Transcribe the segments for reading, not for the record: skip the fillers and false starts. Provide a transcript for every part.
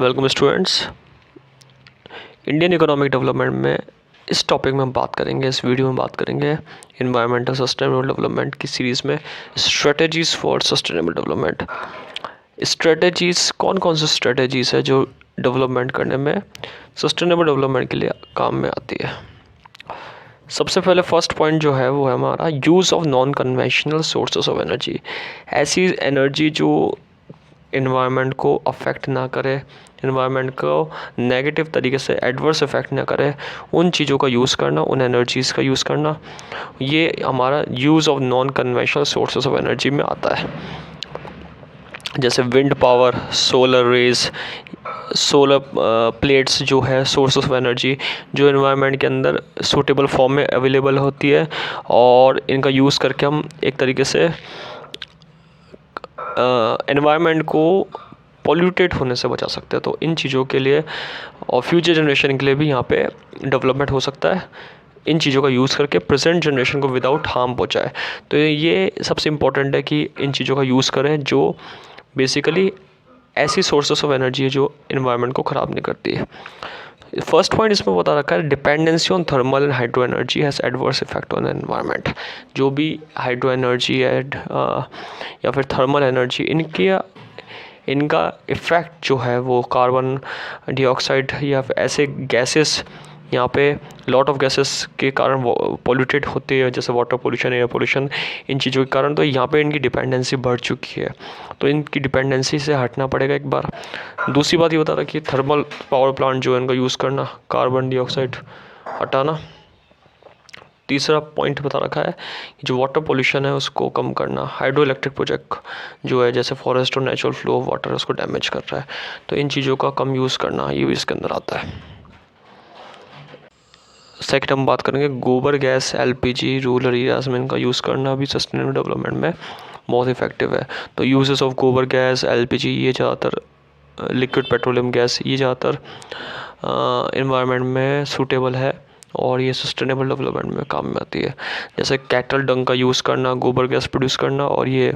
Welcome students. Indian economic development में इस topic में हम बात करेंगे, इस वीडियो में बात करेंगे इन्वायरमेंटल सस्टेनेबल डेवलपमेंट की सीरीज़ में strategies for sustainable development. Strategies कौन कौन सी स्ट्रेटजीज़ है जो डेवलपमेंट करने में, सस्टेनेबल डेवलपमेंट के लिए काम में आती है। सबसे पहले फर्स्ट पॉइंट जो है वो है हमारा use of non conventional sources of energy. ऐसी एनर्जी जो इन्वायरमेंट को अफेक्ट ना करे, इन्वायरमेंट को नेगेटिव तरीके से एडवर्स इफेक्ट ना करे, उन चीज़ों का यूज़ करना, उन एनर्जीज़ का यूज़ करना, ये हमारा use of non conventional sources of energy में आता है। जैसे wind power, solar rays, solar plates जो है सोर्स ऑफ एनर्जी जो इन्वायरमेंट के अंदर सूटेबल फॉर्म में अवेलेबल होती है, और इनका यूज़ करके हम एक तरीके से एनवायरनमेंट को पॉल्यूटेड होने से बचा सकते हैं। तो इन चीज़ों के लिए और फ्यूचर जनरेशन के लिए भी यहाँ पे डेवलपमेंट हो सकता है, इन चीज़ों का यूज़ करके प्रेजेंट जनरेशन को विदाउट हार्म पहुँचाए। तो ये सबसे इम्पोर्टेंट है कि इन चीज़ों का यूज़ करें जो बेसिकली ऐसी सोर्सेस ऑफ एनर्जी है जो इन्वायरमेंट को ख़राब नहीं करती है। फर्स्ट पॉइंट इसमें बता रखा है dependency on thermal and hydro energy has adverse effect on environment. जो भी हाइड्रो एनर्जी है या फिर थर्मल एनर्जी, इनका इफ़ेक्ट जो है वो कार्बन डाइऑक्साइड या फिर ऐसे गैसेस, यहाँ पे लॉट ऑफ गैसेस के कारण पॉल्यूटेड होते हैं, जैसे वाटर पोल्यूशन, एयर पोल्यूशन, इन चीज़ों के कारण। तो यहाँ पे इनकी डिपेंडेंसी बढ़ चुकी है, तो इनकी डिपेंडेंसी से हटना पड़ेगा एक बार। दूसरी बात ये बता रहा कि थर्मल पावर प्लांट जो है इनका यूज़ करना, कार्बन डाइऑक्साइड हटाना। तीसरा पॉइंट बता रखा है कि जो वाटर पोल्यूशन है उसको कम करना। हाइड्रो इलेक्ट्रिक प्रोजेक्ट जो है जैसे फॉरेस्ट और नेचुरल फ्लो ऑफ वाटर उसको डैमेज कर रहा है, तो इन चीज़ों का कम यूज़ करना, ये भी इसके अंदर आता है। सेकंड हम बात करेंगे गोबर गैस, एलपीजी रूरल एरियाज़ में इनका यूज़ करना भी सस्टेनेबल डेवलपमेंट में बहुत इफेक्टिव है। तो यूजेस ऑफ गोबर गैस, एलपीजी, ये ज़्यादातर लिक्विड पेट्रोलियम गैस, ये ज़्यादातर इन्वायरमेंट में सूटेबल है और ये सस्टेनेबल डेवलपमेंट में काम में आती है। जैसे कैटल डंग का यूज़ करना, गोबर गैस प्रोड्यूस करना, और ये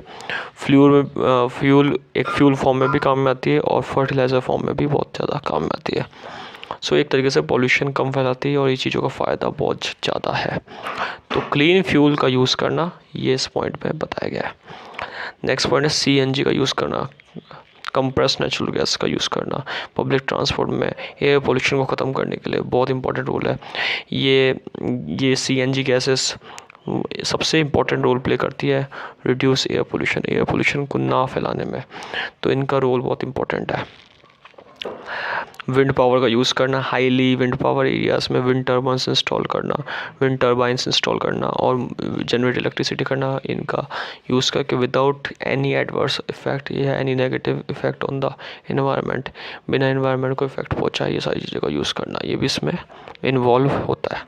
फ्यूल फॉर्म में भी काम में आती है और फर्टिलाइज़र फॉर्म में भी बहुत ज़्यादा काम में आती है। सो एक तरीके से पॉल्यूशन कम फैलाती है और ये चीज़ों का फ़ायदा बहुत ज़्यादा है। तो क्लीन फ्यूल का यूज़ करना, ये इस पॉइंट में बताया गया है। नेक्स्ट पॉइंट है सीएनजी का यूज़ करना, कंप्रेस नेचुरल गैस का यूज़ करना पब्लिक ट्रांसपोर्ट में एयर पोल्यूशन को ख़त्म करने के लिए बहुत इंपॉर्टेंट रोल है। ये सीएनजी गैसेस सबसे इम्पॉर्टेंट रोल प्ले करती है रिड्यूस एयर पोल्यूशन को ना फैलाने में, तो इनका रोल बहुत इम्पॉर्टेंट है। विंड पावर का यूज़ करना, हाईली विंड पावर एरियाज़ में विंड टर्बाइंस इंस्टॉल करना और जनरेट इलेक्ट्रिसिटी करना, इनका यूज़ करके विदाउट एनी एडवर्स इफेक्ट या any negative effect on the environment, बिना इन्वायरमेंट को इफेक्ट पहुँचाए ये सारी चीज़ों का यूज़ करना, ये भी इसमें इन्वॉल्व होता है।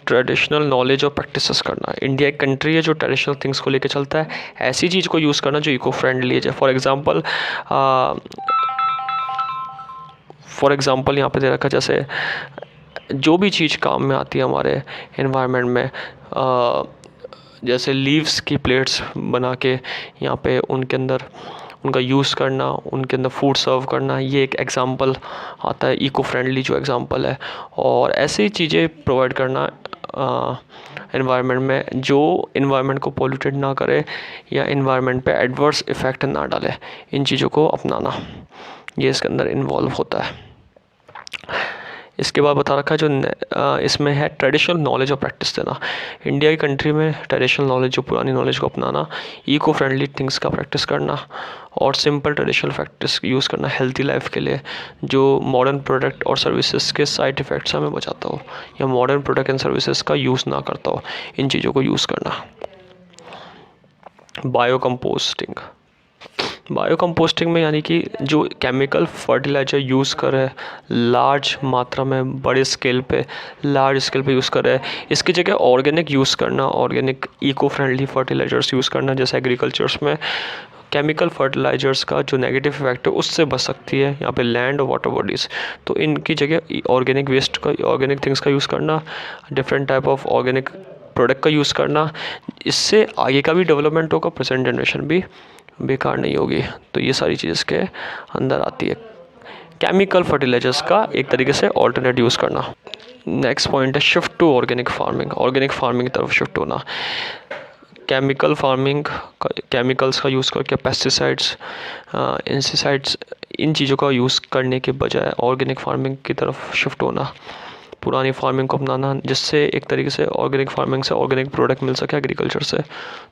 ट्रेडिशनल नॉलेज और प्रैक्टिसेस करना, इंडिया एक कंट्री है जो ट्रेडिशनल थिंग्स को लेकर चलता है, ऐसी चीज़ को यूज़ करना जो इको फ्रेंडली है। फॉर एग्ज़ाम्पल यहाँ पे दे रखा, जैसे जो भी चीज़ काम में आती है हमारे इन्वायरमेंट में, जैसे लीव्स की प्लेट्स बना के यहाँ पे उनके अंदर उनका यूज़ करना, उनके अंदर फूड सर्व करना, ये एक एग्ज़ाम्पल आता है, इको फ्रेंडली जो एग्ज़ाम्पल है। और ऐसी चीज़ें प्रोवाइड करना इन्वायरमेंट में जो इन्वायरमेंट को पॉल्यूटेड ना करे या इन्वायरमेंट पे एडवर्स इफ़ेक्ट ना डाले, इन चीज़ों को अपनाना, ये इसके अंदर इन्वॉल्व होता है। इसके बाद बता रखा है जो इसमें है ट्रेडिशनल नॉलेज और प्रैक्टिस देना। इंडिया की कंट्री में ट्रेडिशनल नॉलेज, जो पुरानी नॉलेज को अपनाना, इको फ्रेंडली थिंग्स का प्रैक्टिस करना और सिंपल ट्रेडिशनल प्रैक्टिस यूज़ करना हेल्थी लाइफ के लिए, जो मॉडर्न प्रोडक्ट और सर्विसेज के साइड इफ़ेक्ट्स हमें बचाता हो या मॉडर्न प्रोडक्ट एंड सर्विसेज का यूज़ ना करता हो, इन चीज़ों को यूज़ करना। बायो कंपोस्टिंग में यानी कि जो केमिकल फर्टिलाइज़र यूज़ कर रहे हैं लार्ज मात्रा में, लार्ज स्केल पे यूज़ कर रहे हैं, इसकी जगह ऑर्गेनिक यूज़ करना, organic eco friendly fertilisers use करना। जैसे एग्रीकल्चर्स में केमिकल फर्टिलाइज़र्स का जो नेगेटिव इफेक्ट है उससे बच सकती है यहाँ पे लैंड और वाटर बॉडीज़, तो इनकी जगह ऑर्गेनिक वेस्ट का, ऑर्गेनिक थिंग्स का यूज़ करना, different type of organic product का यूज़ करना। इससे आगे का भी डेवलपमेंट होगा, प्रेजेंट जनरेशन भी बेकार नहीं होगी। तो ये सारी चीज़ इसके अंदर आती है। केमिकल फर्टिलाइजर्स का एक तरीके से ऑल्टरनेट यूज़ करना। नेक्स्ट पॉइंट है shift to organic farming. Organic farming की तरफ शिफ्ट होना। केमिकल फार्मिंग, केमिकल्स का यूज़ करके पेस्टिसाइड्स, इंसेक्टिसाइड्स, इन चीज़ों का यूज़ करने के बजाय ऑर्गेनिक फार्मिंग की तरफ शिफ्ट होना, पुरानी फार्मिंग को अपनाना, जिससे एक तरीके से ऑर्गेनिक फार्मिंग से ऑर्गेनिक प्रोडक्ट मिल सके एग्रीकल्चर से।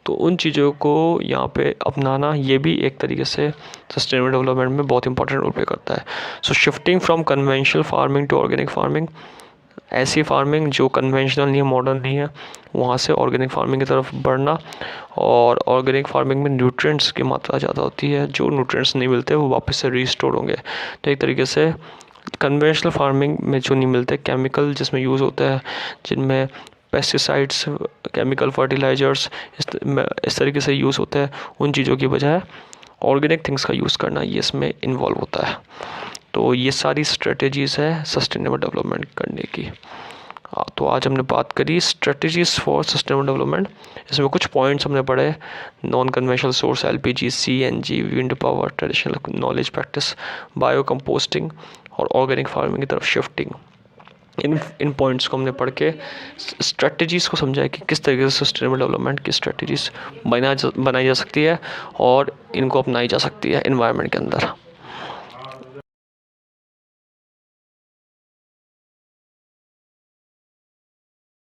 तो उन चीज़ों को यहाँ पे अपनाना, ये भी एक तरीके से सस्टेनेबल डेवलपमेंट में बहुत इंपॉर्टेंट रोल प्ले करता है। So shifting from conventional farming to organic farming, ऐसी फार्मिंग जो कन्वेंशनल नहीं है, मॉडर्न नहीं है, वहाँ से ऑर्गेनिक फार्मिंग की तरफ बढ़ना। और ऑर्गेनिक फार्मिंग में न्यूट्रिएंट्स की मात्रा ज़्यादा होती है, जो न्यूट्रिएंट्स नहीं मिलते वो वापस से रिस्टोर होंगे। तो एक तरीके से कन्वेंशनल फार्मिंग में जो नहीं मिलते केमिकल जिसमें यूज़ होता है, जिनमें पेस्टिसाइड्स, केमिकल फर्टिलाइजर्स इस तरीके से यूज़ होता है, उन चीज़ों की बजाय ऑर्गेनिक थिंग्स का यूज़ करना ये इसमें इन्वॉल्व होता है। तो ये सारी स्ट्रेटजीज़ है सस्टेनेबल डेवलपमेंट करने की। तो आज हमने बात करी स्ट्रेटजीज़ फॉर सस्टेनेबल डेवलपमेंट। इसमें कुछ पॉइंट्स हमने पढ़े, non conventional source, LPG, CNG, wind power, traditional knowledge practice, bio composting और ऑर्गेनिक फार्मिंग की तरफ शिफ्टिंग। इन पॉइंट्स को हमने पढ़ के स्ट्रेटजीज़ को समझा है कि किस तरीके से सस्टेनेबल डेवलपमेंट की स्ट्रेटजीज़ बनाई जा सकती है और इनको अपनाई जा सकती है एनवायरनमेंट के अंदर।